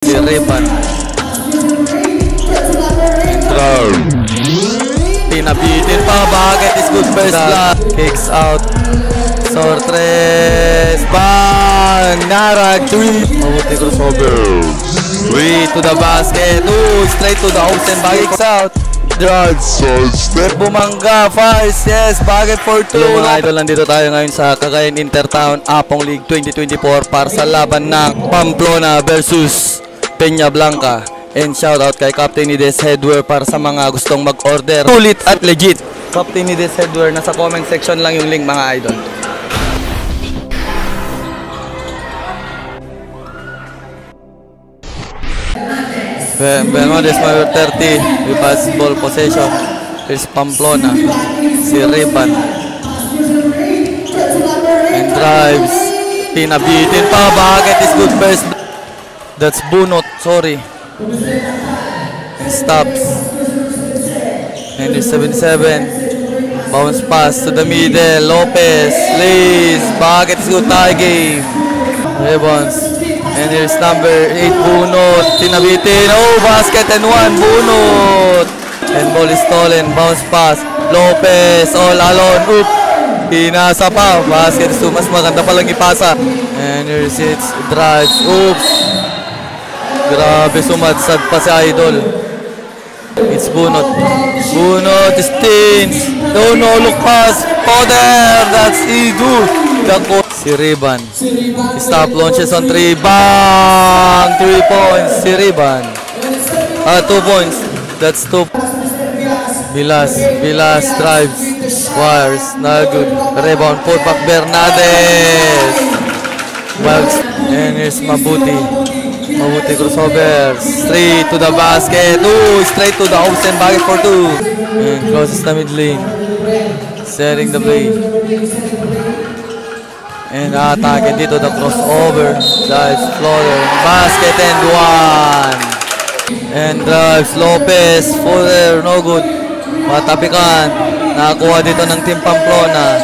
Si Riban. Pinabitin pa. Bakit is good first block. Kicks out. Sortres. Bang! Narag. 3. Mabuti crossover. 3 to the basket. 2. Straight to the open. Bagay kicks out. Step Bumangga. Fires. Yes. Bagay for 2. Hello mga idol. Nandito tayo ngayon sa Cagayan Intertown Apong League 2024 para sa laban ng Pamplona versus Peña Blanca. And shoutout kay Captain Nides Headwear para sa mga gustong mag-order. Sulit at legit. Captain Nides Headwear, nasa comment section lang yung link mga idol. Bermudez number 30 with basketball possession. Here's Pamplona. Si Riban. And drives. Pinabitin pa. Bakit is good first. That's Bunot. Sorry. And stops. And there's 77. Bounce pass to the middle. Lopez. Lays. Bakit is good tie game. Rebounds. And here's number 8, Bunot. Tinabitin. Oh, basket and 1, Bunot. And ball is stolen. Bounce pass. Lopez. All alone. Oop. Pinasa pa. Basket. So, mas maganda palang ipasa. And here's it. Drives. Oops. Grabe, sumadsad pa si Idol. It's Bunot. Bunot stings. No look pass. Poder. That's Idu. Si Riban. Stop launches on 3. Bang! 3 points. Si Riban. 2 points. That's 2. Bilas drives. Wires. Not good. Rebound. Put back Bernades. Bugs. And here's Mabuti. Mabuti crossovers. 3 to the basket. 2 straight to the open bucket for 2. And closes the mid lane. Setting the play. And attack dito the crossover. Drives floater. Basket and 1. And drives Lopez. Fuller. No good. Matapikan. Nakakuha dito ng Team Pamplona.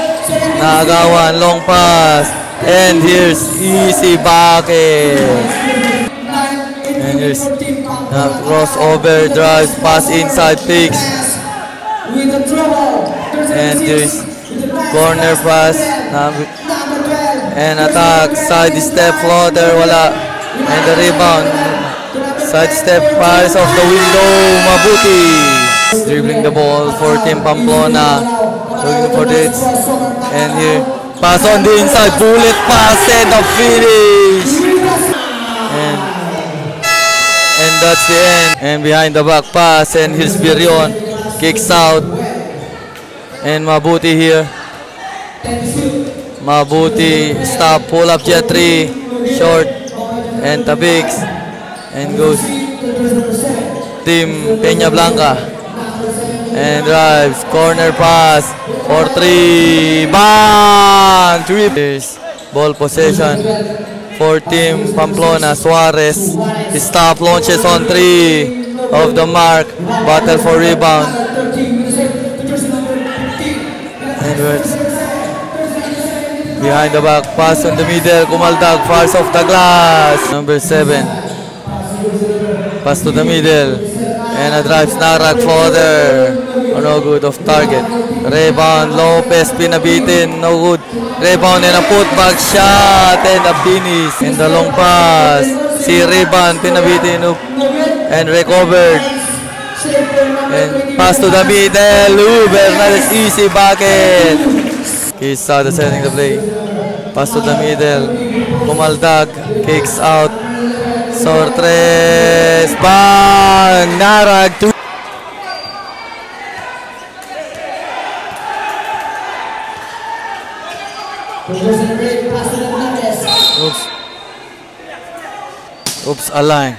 Nakagawan. Long pass. And here's easy bucket. And here's crossover. Drives. Pass inside. Picks. And here's corner pass. And attack, side step, floater, wala. And the rebound. Side step, fires off the window, Mabuti. Dribbling the ball for Team Pamplona. Looking for this. And here, pass on the inside, bullet pass and the finish. And that's the end. And behind the back pass, and here's Birion. Kicks out. And Mabuti here. Mabuti, stop, pull up jet 3, short, and Tabigs, and goes Team Peña Blanca, and drives, corner pass, for 3, bang, 3. Ball possession for Team Pamplona. Suarez, stop, launches on 3, of the mark, battle for rebound, and behind the back, pass on the middle, Kumaldag, fires off the glass. Number 7. Pass to the middle. And a drive, Narag, floater. No good, off target. Rebound, Lopez, pinabitin, no good. Rebound and a putback shot. And a finish. And the long pass. Si Riban, pinabitin, and recovered. And pass to the middle. Bernades, easy bucket. He's out, setting the play. Pass to the middle. Kumaldag. Kicks out. Sortres. Bang! Narag. 2. Oops, align.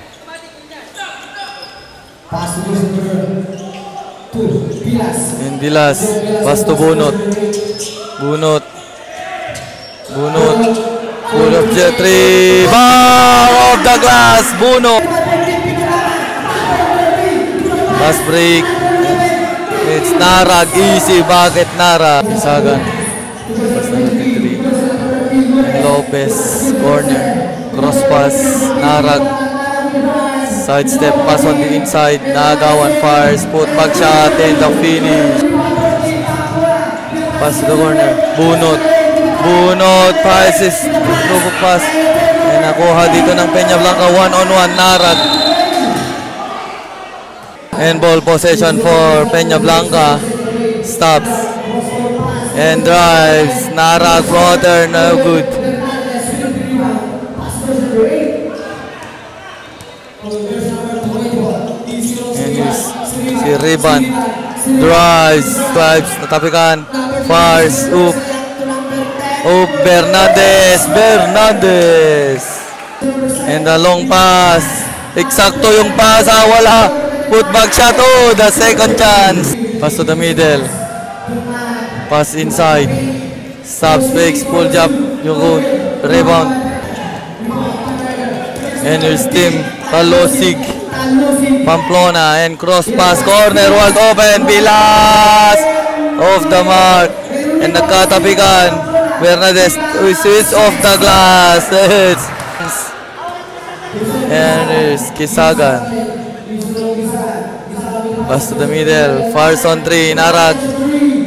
And Bilas. Pass to Bunot. Bunot. Pull up jet 3. Bang! Off the glass. Bunot. Pass break. It's Narag. Easy bucket Narag. Sagan. Pass number 3. And Lopez. Corner. Cross pass. Narag. Sidestep pass on the inside. Nagawan fires. Put back shot and the finish. Pass to the corner. Bunot. Bunot. Passes. Logo pass. And nakuha dito ng Peña Blanca. 1-on-1. Narag. And ball possession for Peña Blanca. Stops. And drives. Narag. Floater. No good. Si Riban drives, natapikan, fires, Bernandez, and the long pass, eksakto yung pass, wala, put back shot, the second chance, pass to the middle, pass inside, stops, fakes, pull jump, yung rebound, and here's Tim Talosig, Pamplona, and cross pass, corner, wide open, Vilas, off the mark, and nagkatapikan, Bernadette, switch off the glass, and there's Kisagan, pass to the middle, fires on 3, Narag,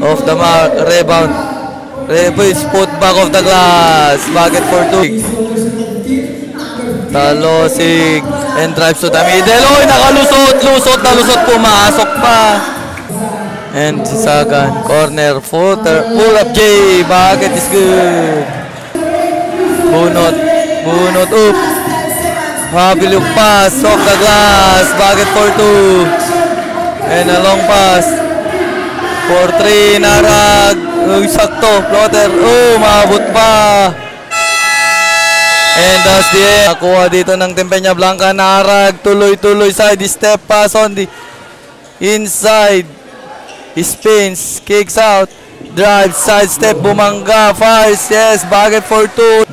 off the mark, rebound, put back off the glass, bucket for 2, Talosig, and drives to the middle. Nalusot, pumasok pa. And Sagan, corner, footer, pull up J, bucket is good. Bunot, up. Habil yung pass, off the glass, bucket for 2. And a long pass. For 3, Narag. Sakto, floater, maabot pa. And that's the end. Nakuha dito ng Peña Blanca. Narag, tuloy-tuloy side step pass on the inside. Spins, kicks out, drives, side step, Bumanga, fires, yes, bucket for 2.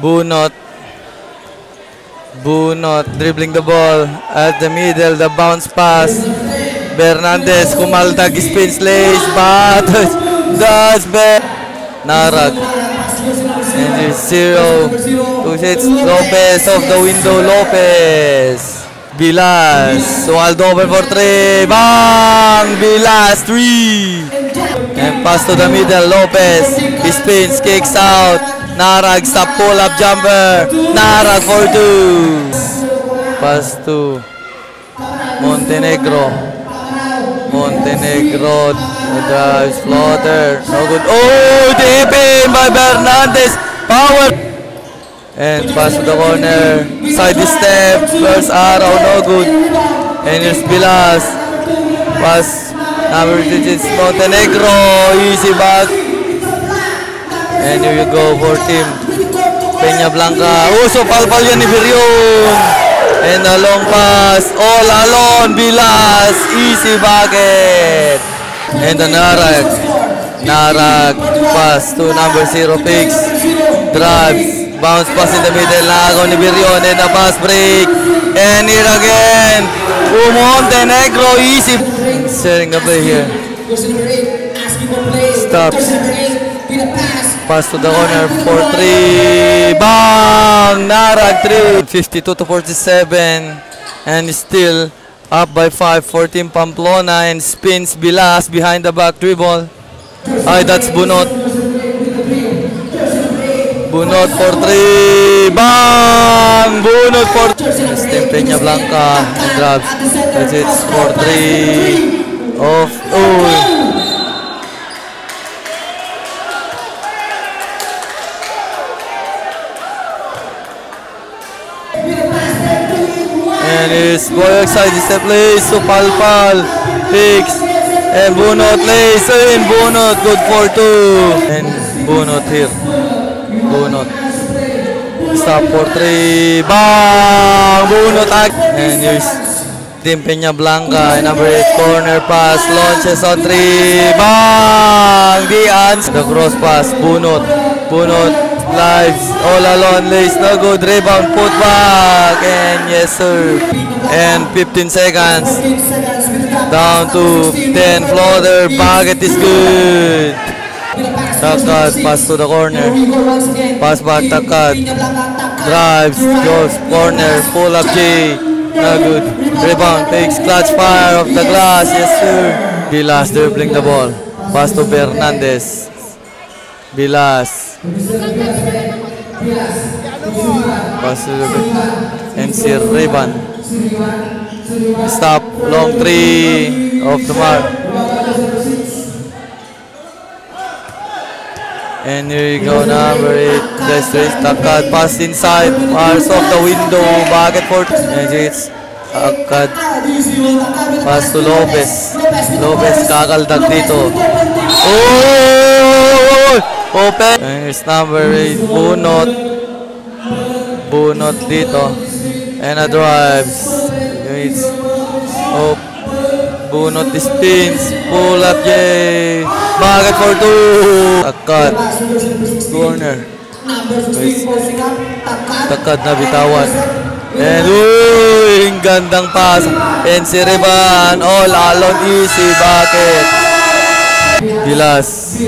Bunot, dribbling the ball at the middle, the bounce pass. Bernandez, kumaltag, spins, lays, batters, does back. Narag. And there's 0 to hits Lopez off the window. Lopez. Vilas. Wide open for 3. Bang! Vilas 3. And pass to the middle. Lopez. He spins. Kicks out. Narag. Stop pull up jumper. Narag for 2. Pass to Montenegro. Drives, floater, no good. Deep in by Bernandez, power, and pass to the corner, side step, first arrow, no good. And here's Vilas, pass, number digits, Montenegro, easy back. And here you go for team Peña Blanca. So palpal yan ni Birion. And a long pass, all alone, Vilas, easy bucket. And the Narag, pass to number 0, Pigs, drives, bounce pass in the middle, nagaw ni Birion, and a pass break, and here again, Montenegro, easy, setting a play here, stops, pass to the corner for 3, bang, Narag 3, 52-47, and still up by 5 for Team Pamplona, and spins Vilas behind the back dribble. That's Bunot. Bunot for 3. Bang! Bunot for 3. Team Peña Blanca and grabs. That's it for 3. Off. And it's Boyok side step lays to Palpal, Hicks, and Bunot lays in, Bunot, good for 2. And Bunot here, Bunot, stop for 3, bang, Bunot, and here's Team Peña Blanca, number 8 corner pass, launches on 3, bang, Dian, the cross pass, Bunot, lives, all alone, lays, no good, rebound, put back, and yes sir, and 15 seconds, down to 10, floater, bucket is good, Takat, pass to the corner, pass back, Takat, drives, goes, corner, pull up J, No good. Rebound. Takes clutch fire off the glass. Yes, sir. Bilas dribbling the ball. Pass to Fernandez. Bilas. Pass to and si Reban. Stop. Long three. Off the mark. And here you go, number 8. Let's raise Takad. Pass inside. Fires off the window. Bucket for Egypt. Takad. Pass to Lopez. Lopez kakaldag dito. Oh! Open. And here's number 8. Bunot. Bunot dito. And a drives. It's oh. Bunot spins. Pull up, yay! Bucket for 2. Takad. Corner. Takad na bitawan. And uy, gandang pass. And si Reban, all alone, easy bucket. Bilas.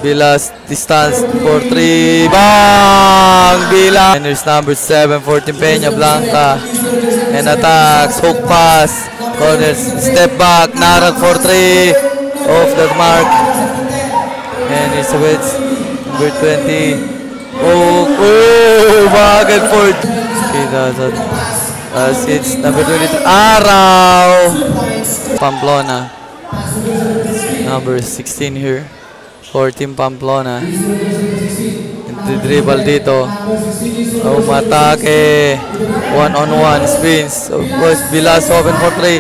Bilas distance for 3. Bang! Bilas. And there's number 7 for Peña Blanca. And attacks. Hook pass. Corner. Step back. Narag for 3. Off the mark. And it's with number 20. Oh, bucket for it's number 23. Araw. Pamplona. Number 16 here. 14 Pamplona. Dribble dito. Umatake. One-on-one spins. Of course, Bilas open for 3.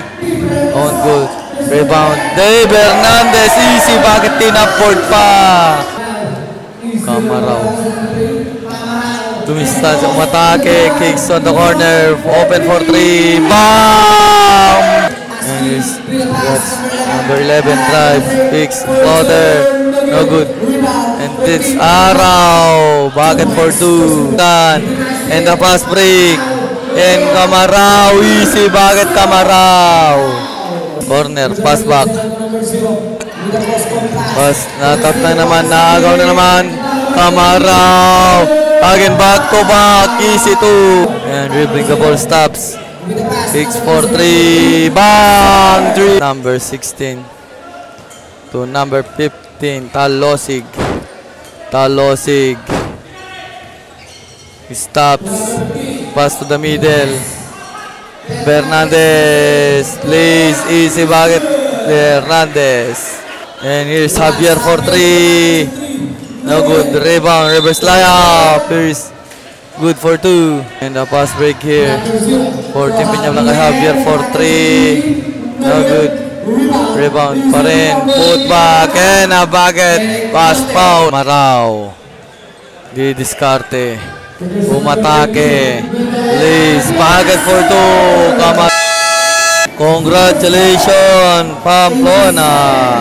On good. Rebound. Dave Hernandez. Easy. Bakit tinaport pa? Kamaraw. Dumistance. Umatake. Kicks on the corner. Open for 3. Bam! And that's number 11 drive. Kicks. Floater. No good. And it's Araw. Bucket for 2. And the pass break. And Kamaraw. Easy. Bucket Kamaraw. Corner. Pass back. Pass. Natap na naman. Naagaw na naman. Kamaraw. Again. Back to back. Easy 2. And dribbling the ball stops. 6 for 3. Bang! 3. Number 16. To number 15. Talosig. Talosig. Stops. Pass to the middle. Fernandez. Lays. Easy bucket. Fernandez. And here's Javier for 3. No good. Rebound. Reverse layup. Here's good for 2. And a pass break here. 14 Peña Blanca. Javier for 3. No good. Rebound pa rin. Put back. And a bucket. Pass foul. Maraw. Di diskarte. Umatake. Lays. Bucket for 2. Congratulations, Pamplona.